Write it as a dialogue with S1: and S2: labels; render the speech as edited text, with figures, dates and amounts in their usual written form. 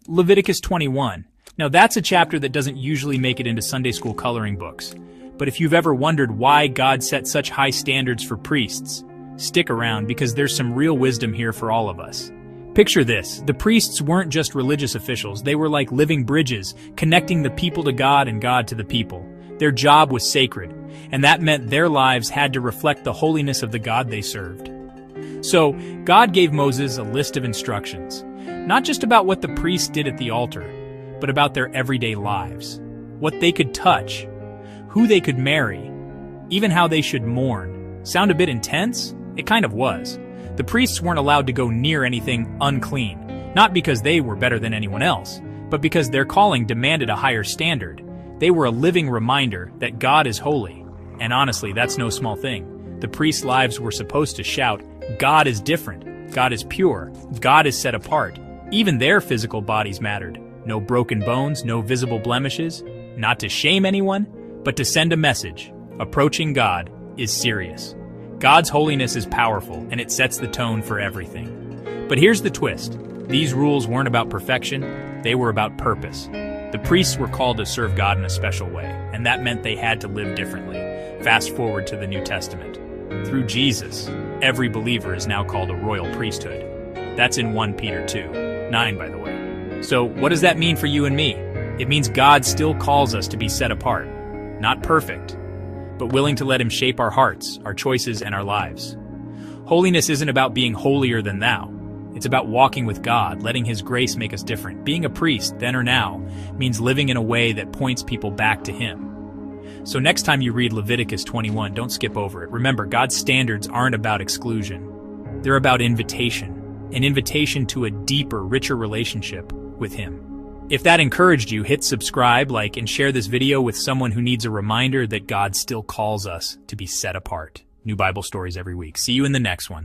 S1: Leviticus 21. Now that's a chapter that doesn't usually make it into Sunday school coloring books. But if you've ever wondered why God set such high standards for priests, stick around because there's some real wisdom here for all of us. Picture this. The priests weren't just religious officials. They were like living bridges, connecting the people to God and God to the people. Their job was sacred, and that meant their lives had to reflect the holiness of the God they served. So, God gave Moses a list of instructions, not just about what the priests did at the altar, but about their everyday lives, what they could touch, who they could marry, even how they should mourn. Sound a bit intense? It kind of was. The priests weren't allowed to go near anything unclean, not because they were better than anyone else, but because their calling demanded a higher standard. They were a living reminder that God is holy. And honestly, that's no small thing. The priests' lives were supposed to shout, God is different, God is pure, God is set apart. Even their physical bodies mattered. No broken bones, no visible blemishes, not to shame anyone, but to send a message. Approaching God is serious. God's holiness is powerful, and it sets the tone for everything. But here's the twist. These rules weren't about perfection, they were about purpose. The priests were called to serve God in a special way, and that meant they had to live differently. Fast forward to the New Testament. Through Jesus, every believer is now called a royal priesthood. That's in 1 Peter 2:9, by the way. So what does that mean for you and me? It means God still calls us to be set apart. Not perfect, but willing to let Him shape our hearts, our choices, and our lives. Holiness isn't about being holier than thou. It's about walking with God, letting His grace make us different. Being a priest, then or now, means living in a way that points people back to Him. So next time you read Leviticus 21, don't skip over it. Remember, God's standards aren't about exclusion. They're about invitation. An invitation to a deeper, richer relationship with Him. If that encouraged you, hit subscribe, like, and share this video with someone who needs a reminder that God still calls us to be set apart. New Bible stories every week. See you in the next one.